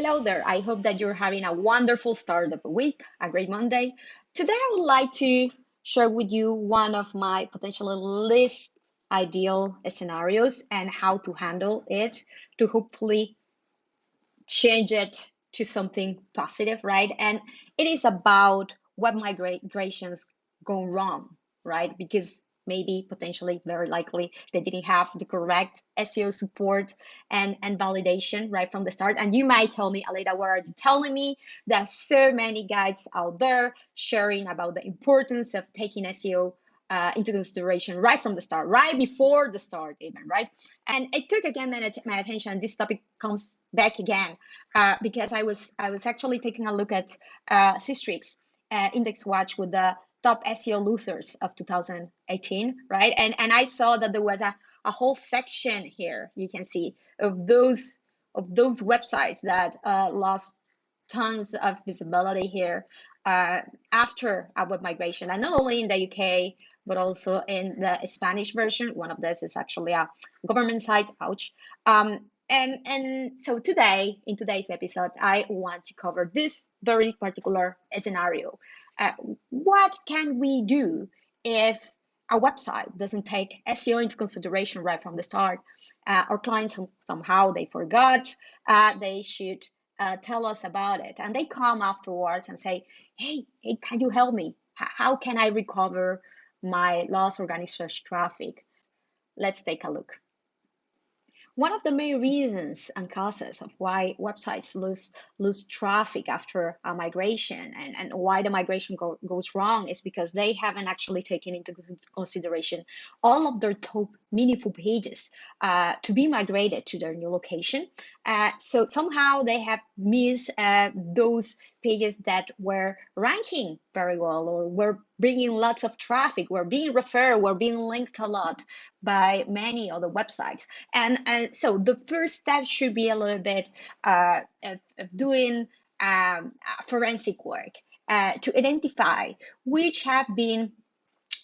Hello there. I hope that you're having a wonderful start of the week, a great Monday. Today, I would like to share with you one of my potentially least ideal scenarios and how to handle it to hopefully change it to something positive, right? And it is about what migrations go wrong, right? Because maybe potentially very likely they didn't have the correct SEO support and validation right from the start. And you might tell me, Aleda, what are you telling me? There's so many guides out there sharing about the importance of taking SEO into consideration right from the start, right before the start, even, right? And it took again my attention. This topic comes back again because I was actually taking a look at Systrix Index Watch with the top SEO losers of 2018, right? And I saw that there was a whole section here. You can see of those websites that lost tons of visibility here after a web migration, and not only in the UK but also in the Spanish version. One of this is actually a government site. Ouch. And so today, in today's episode, I want to cover this very particular scenario. Uh, what can we do if a website doesn't take SEO into consideration right from the start? Our clients somehow they forgot. They should tell us about it, and they come afterwards and say, "Hey, can you help me? How can I recover my lost organic search traffic?" Let's take a look. One of the main reasons and causes of why websites lose traffic after a migration and why the migration goes wrong is because they haven't actually taken into consideration all of their top meaningful pages to be migrated to their new location. So somehow they have missed those pages that were ranking very well or were bringing lots of traffic, were being referred, were being linked a lot by many other websites. And so the first step should be a little bit of doing forensic work to identify which have been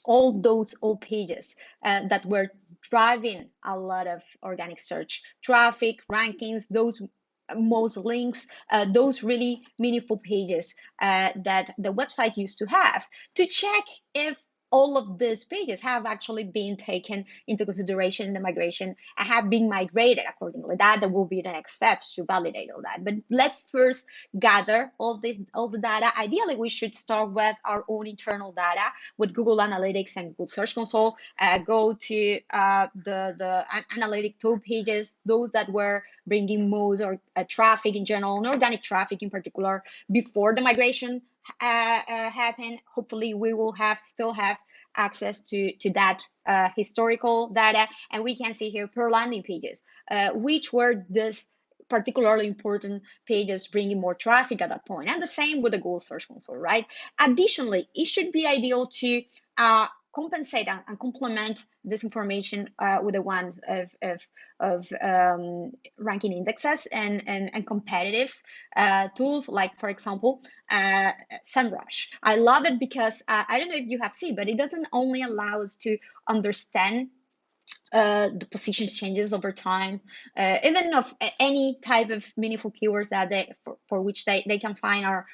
all those old pages that were driving a lot of organic search traffic, rankings, those most links, those really meaningful pages that the website used to have, to check if all of these pages have actually been taken into consideration in the migration and have been migrated accordingly. That will be the next steps to validate all that. But let's first gather all the data. Ideally, we should start with our own internal data with Google Analytics and Google Search Console. Go to the analytic top pages, those that were bringing most or traffic in general, and organic traffic in particular, before the migration happened. Hopefully, we will still have access to that historical data, and we can see here per landing pages which were this particularly important pages bringing more traffic at that point, and the same with the Google Search Console, right? Additionally, it should be ideal to compensate and complement this information with the ones of ranking indexes and competitive tools, like, for example, SEMrush. I love it because I don't know if you have seen, but it doesn't only allow us to understand the position changes over time, even of any type of meaningful keywords that for which they can find our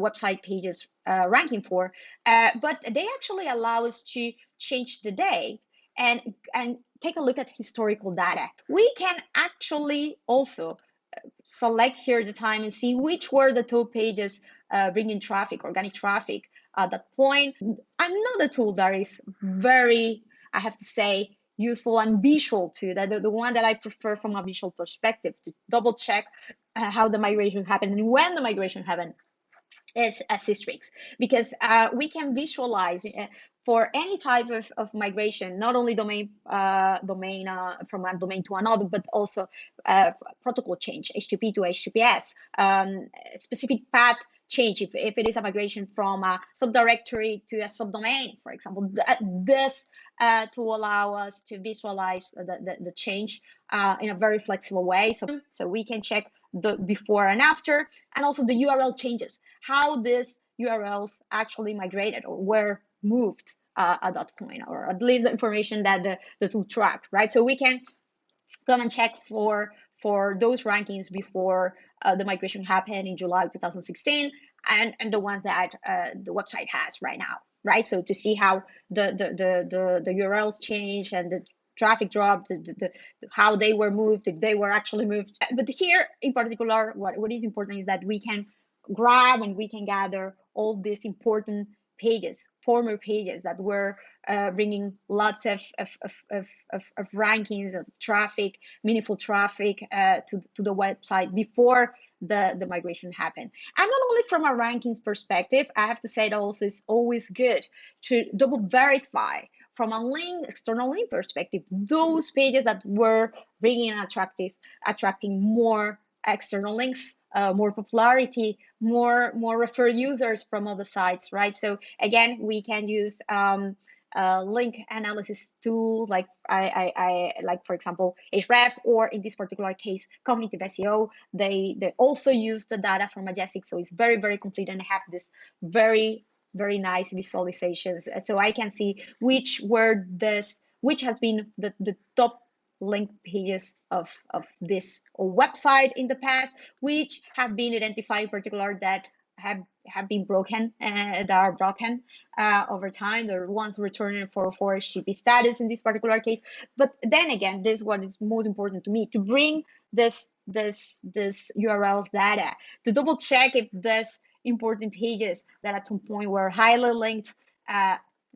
website pages ranking for, but they actually allow us to change the day and take a look at historical data. We can actually also select here the time and see which were the top pages bringing traffic, organic traffic at that point. Another tool that is very, I have to say, useful and visual too, that the one that I prefer from a visual perspective to double check how the migration happened and when the migration happened, is Systrix, because we can visualize for any type of migration, not only domain from one domain to another, but also protocol change, HTTP to HTTPS, specific path change, if it is a migration from a subdirectory to a subdomain, for example. This to allow us to visualize the change in a very flexible way. So we can check the before and after, and also the URL changes, how these URLs actually migrated or were moved at that point, or at least the information that the tool tracked, right? So we can come and check for for those rankings before the migration happened in July 2016, and the ones that the website has right now, right? So to see how the URLs change and the traffic drop, how they were moved, if they were actually moved. But here in particular, what is important is that we can grab and we can gather all these important pages, former pages that were bringing lots of rankings, of traffic, meaningful traffic to the website before the migration happened. And not only from a rankings perspective, I have to say that also it's always good to double verify from a link, external link perspective, those pages that were bringing attracting more external links, more popularity, more referred users from other sites, right? So again, we can use link analysis tool like like for example Href, or in this particular case cognitive SEO. They also use the data from Majestic, so it's very complete and have this very nice visualizations, so I can see which has been the top link pages of this website in the past, which have been identified in particular that have been broken, that are broken over time. The ones returning for shipping status in this particular case. But then again, this is what is most important to me, to bring this URLs data to double check if this important pages that at some point were highly linked,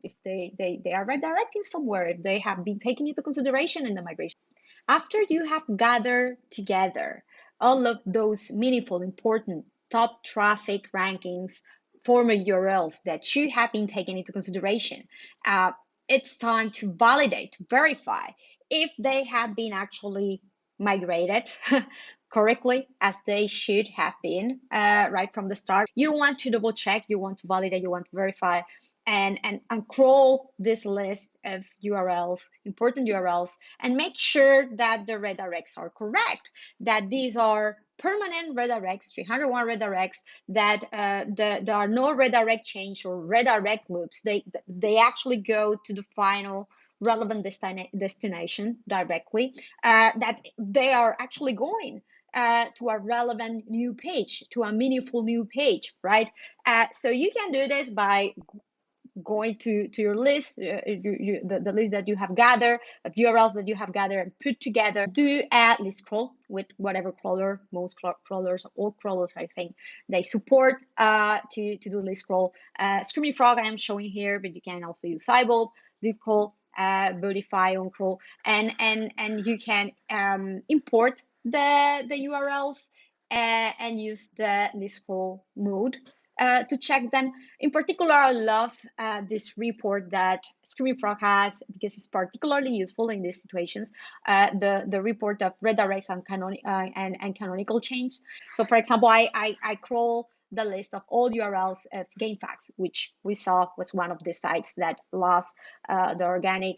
if they are redirecting somewhere, if they have been taken into consideration in the migration. After you have gathered together all of those meaningful, important top traffic rankings, former URLs that should have been taken into consideration, it's time to validate, to verify if they have been actually migrated correctly as they should have been right from the start. You want to double check, you want to validate, you want to verify, and crawl this list of URLs, important URLs, and make sure that the redirects are correct, that these are permanent redirects, 301 redirects, that there are no redirect change or redirect loops. They actually go to the final relevant destination directly, that they are actually going to a relevant new page, to a meaningful new page, right? So you can do this by going to your list, the list that you have gathered, of URLs that you have gathered and put together. Do a list crawl with whatever crawler. Most crawlers, all crawlers, I think, they support to do list crawl. Screaming Frog I am showing here, but you can also use Cybolt, list crawl, Bodify on crawl, and you can import the URLs and use the list crawl mode to check them. In particular, I love this report that Screaming Frog has because it's particularly useful in these situations. The report of redirects and canonical change. So, for example, I crawl the list of all URLs of GameFAQs, which we saw was one of the sites that lost the organic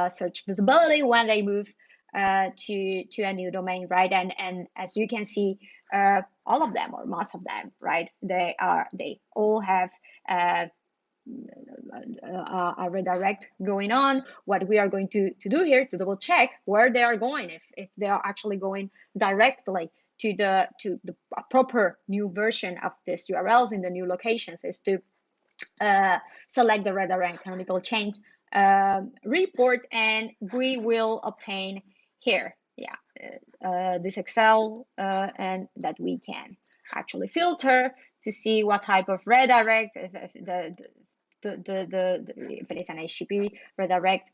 search visibility when they moved to a new domain, right? And as you can see, all of them or most of them, right? They all have a redirect going on. What we are going to do here to double check where they are going, if they are actually going directly to the proper new version of this URLs in the new locations, is to select the redirect canonical change report, and we will obtain here, this Excel, and that we can actually filter to see what type of redirect, if it is an HTTP redirect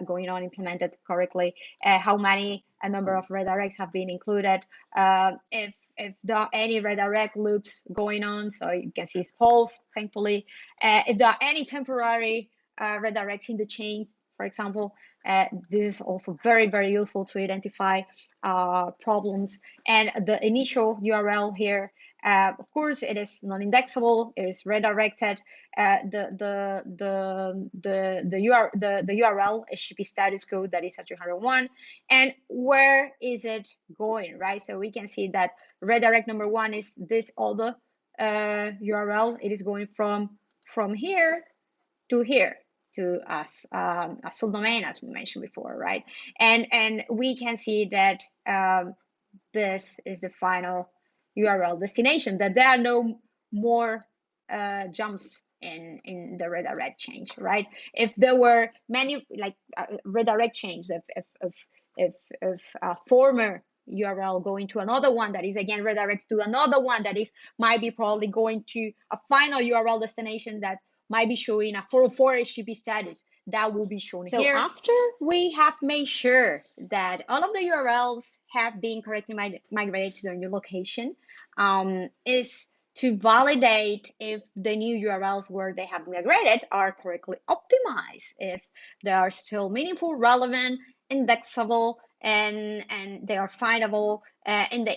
going on implemented correctly, how many a number of redirects have been included, if there are any redirect loops going on, so you can see it's false, thankfully. If there are any temporary redirects in the chain, for example, this is also very useful to identify problems. And the initial URL here, of course, it is non-indexable. It is redirected. The URL HTTP status code that is at 301, and where is it going, right? So we can see that redirect number 1 is this other URL. It is going from here to here, to a subdomain, as we mentioned before, right? And we can see that this is the final URL destination, that there are no more jumps in the redirect change, right? If there were many like redirect change if a former URL going to another one that is again redirect to another one that is might be probably going to a final URL destination that might be showing a 404 HTTP status, that will be shown here. So after we have made sure that all of the URLs have been correctly migrated to their new location, is to validate if the new URLs where they have migrated are correctly optimized, if they are still meaningful, relevant, indexable, and they are findable, and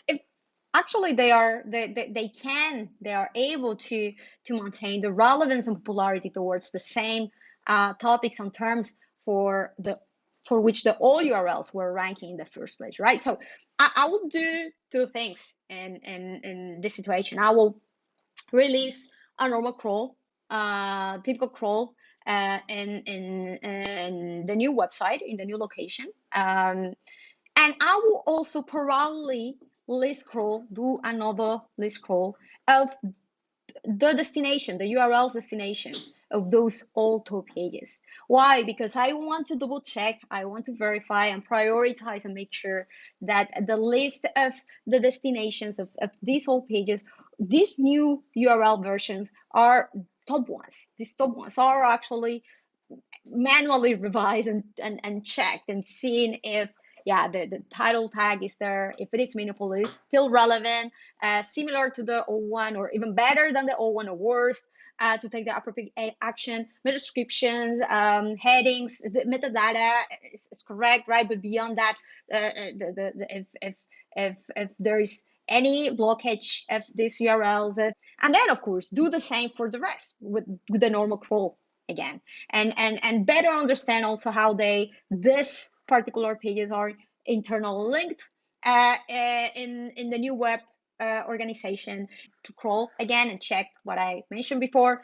if actually they are able to maintain the relevance and popularity towards the same topics and terms for which the all URLs were ranking in the first place, right? So I will do two things in this situation. I will release a normal crawl, typical crawl in the new website, in the new location. And I will also parallelly list crawl, do another list crawl of the destination, the URL's destination of those old top pages. Why? Because I want to double check, I want to verify and prioritize and make sure that the list of the destinations of these old pages, these new URL versions are top ones. These top ones are actually manually revised and checked and seen if the title tag is there, if it is meaningful, it is still relevant, similar to the old one, or even better than the old one, or worse, to take the appropriate action. Meta descriptions, headings, the metadata is correct, right? But beyond that, if there is any blockage of these URLs, and then of course do the same for the rest with the normal crawl again, and better understand also how this particular pages are internal linked in the new web organization, to crawl again and check what I mentioned before,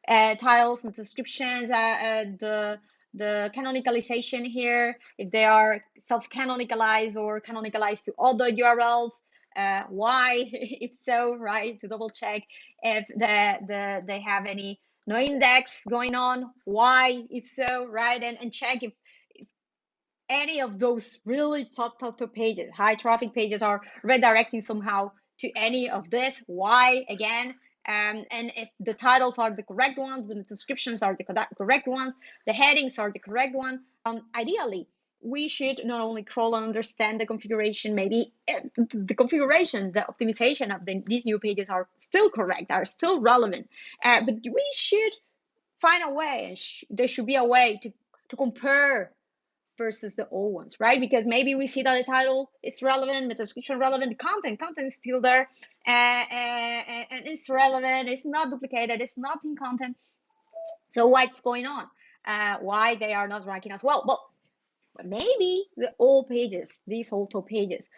titles, descriptions, the canonicalization here, if they are self-canonicalized or canonicalized to other URLs, why, if so, right? To double check if they have any no index going on, why, if so, right? And check if any of those really top pages, high traffic pages, are redirecting somehow to any of this, why, again. And if the titles are the correct ones, the descriptions are the correct ones, the headings are the correct one, ideally we should not only crawl and understand the configuration, maybe the configuration, the optimization of these new pages are still correct, are still relevant, but we should find a way, and there should be a way to compare versus the old ones, right? Because maybe we see that the title is relevant, the description relevant, the content is still there, and it's relevant, it's not duplicated, it's not in content. So what's going on? Why they are not ranking as well? Well, maybe the old pages, these old top pages,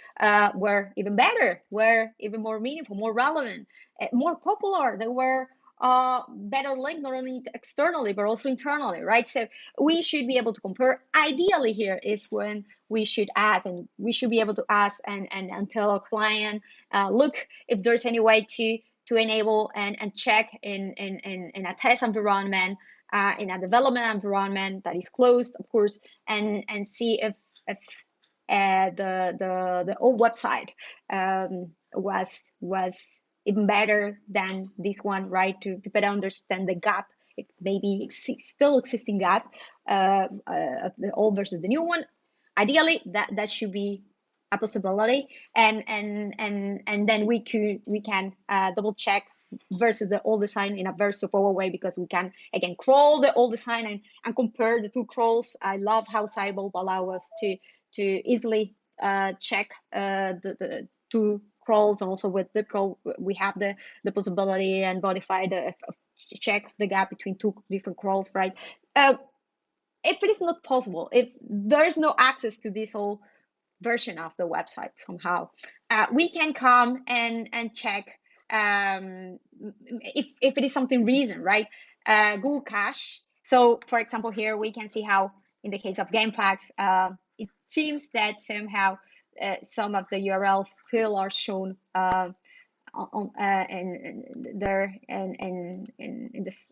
were even better, were even more meaningful, more relevant, more popular. They were better linked not only externally but also internally, right? So we should be able to compare. Ideally, here is when we should ask, and we should be able to ask and tell our client, look, if there's any way to enable and check in a test environment, in a development environment that is closed, of course, and see if the old website was even better than this one, right? To better understand the gap, it may be still existing gap of the old versus the new one. Ideally, that should be a possibility, and then we can double check versus the old design in a very straightforward way, because we can again crawl the old design and compare the two crawls. I love how Cybob allow us to easily check the two crawls, and also with the crawl we have the possibility and modify check the gap between two different crawls, right? If it is not possible, if there is no access to this whole version of the website somehow, we can come and check if it is something recent, right? Google Cache. So for example, here we can see how in the case of GameFAQs, it seems that somehow some of the URLs still are shown on in there and in this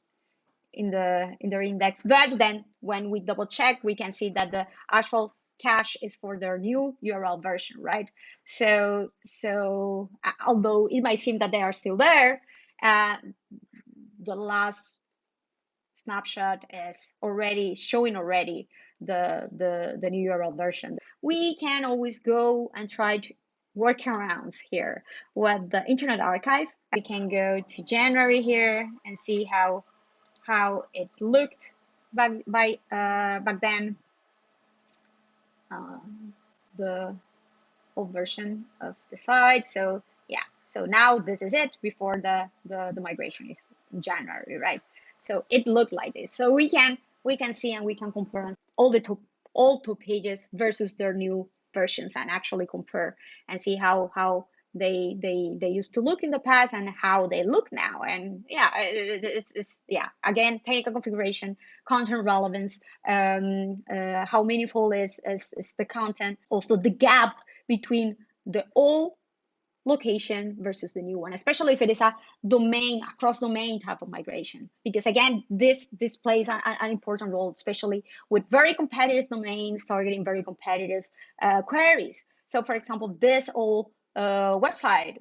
in their index. But then when we double check, we can see that the actual cache is for their new URL version, right? So although it might seem that they are still there, uh, the last snapshot is already showing already the new URL version. We can always go and try to workarounds here with the Internet Archive. We can go to January here and see how it looked back then, the old version of the site. So yeah, so now this is it before the migration is in January, right? So it looked like this. So we can see and we can compare all two pages versus their new versions and actually compare and see how they used to look in the past and how they look now. And yeah, it's yeah, again, technical configuration, content relevance, how meaningful is the content, also the gap between the old location versus the new one, especially if it is a domain, a cross-domain type of migration. Because again, this plays an important role, especially with very competitive domains targeting very competitive queries. So for example, this old website,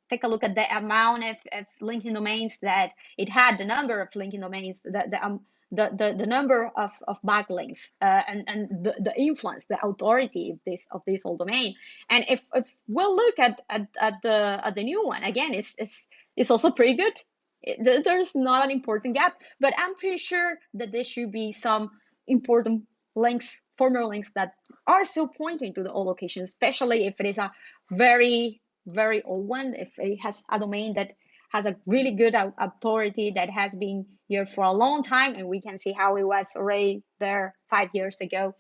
take a look at the amount of linking domains that it had, the number of linking domains, the number of backlinks, and the influence, the authority of this whole domain. And if we'll look at the new one, again, it's also pretty good. There's not an important gap, but I'm pretty sure that there should be some important links, former links that are still pointing to the old location, especially if it is a very old one, if it has a domain that has a really good authority that has been here for a long time, and we can see how it was already there 5 years ago.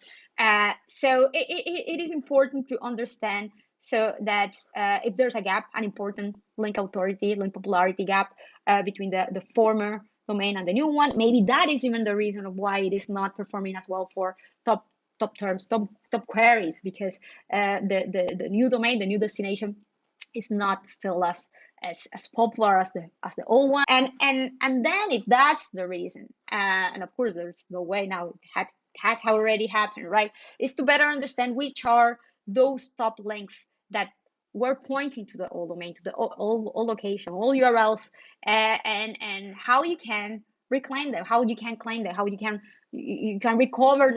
So it is important to understand so that if there's a gap, an important link authority, link popularity gap between the former domain and the new one, maybe that is even the reason of why it is not performing as well for top terms, top queries, because the new domain, the new destination is not still as popular as the old one. And then if that's the reason, and of course there's no way now it has already happened, right, is to better understand which are those top links that were pointing to the old domain, to the old location, all URLs, and how you can reclaim them, how you can claim them, how you can recover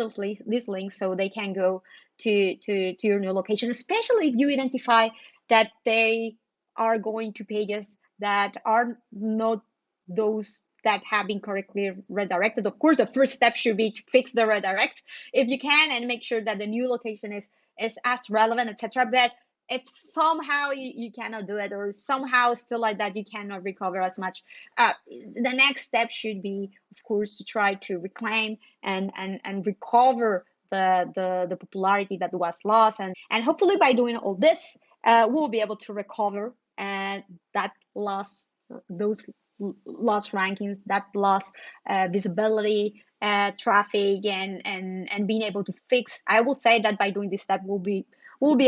these links so they can go to your new location, especially if you identify that they are going to pages that are not those that have been correctly redirected. Of course, the first step should be to fix the redirect if you can, and make sure that the new location is as relevant, etc. But if somehow you cannot do it, or somehow still like that you cannot recover as much, the next step should be, of course, to try to reclaim and recover the popularity that was lost, and hopefully by doing all this, we'll be able to recover that loss, those lost rankings, that lost visibility, traffic, and being able to fix. I will say that by doing this step, we'll be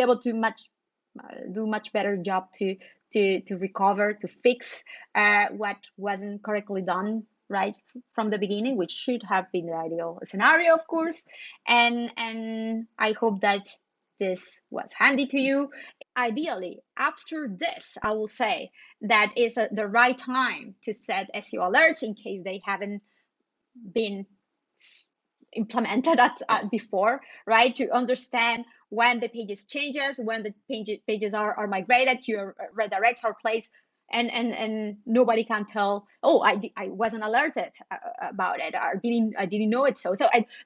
able to do much better job to recover, to fix what wasn't correctly done right from the beginning, which should have been the ideal scenario, of course. And I hope that this was handy to you. Ideally, after this, I will say that is the right time to set SEO alerts in case they haven't been implemented before, right? To understand when the pages changes, when the pages are migrated, your redirects are placed, and nobody can tell, oh, I wasn't alerted about it, or I didn't know it. So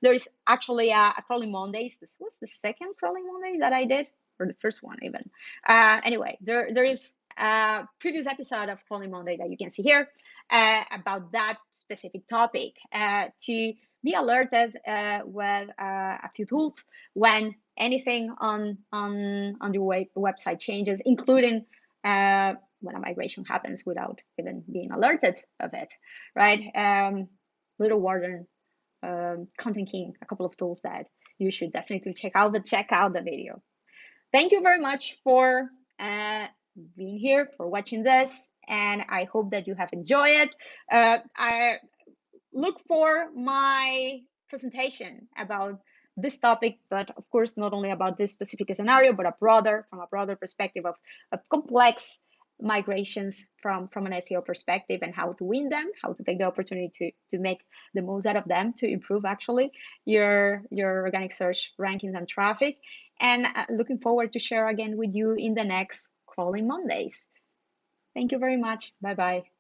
there's actually a Crawling Mondays. This was the second Crawling Monday that I did, or the first one even. Anyway, there is a previous episode of Crawling Monday that you can see here about that specific topic, to be alerted with a few tools when anything on your website changes, including when a migration happens without even being alerted of it, right? Little Warden, Content King, a couple of tools that you should definitely check out, but check out the video. Thank you very much for being here, for watching this, and I hope that you have enjoyed it. I look for my presentation about this topic, but of course, not only about this specific scenario, but from a broader perspective of complex migrations from an SEO perspective and how to win them, how to take the opportunity to make the most out of them to improve actually your organic search rankings and traffic. And looking forward to share again with you in the next Crawling Mondays. Thank you very much. Bye bye.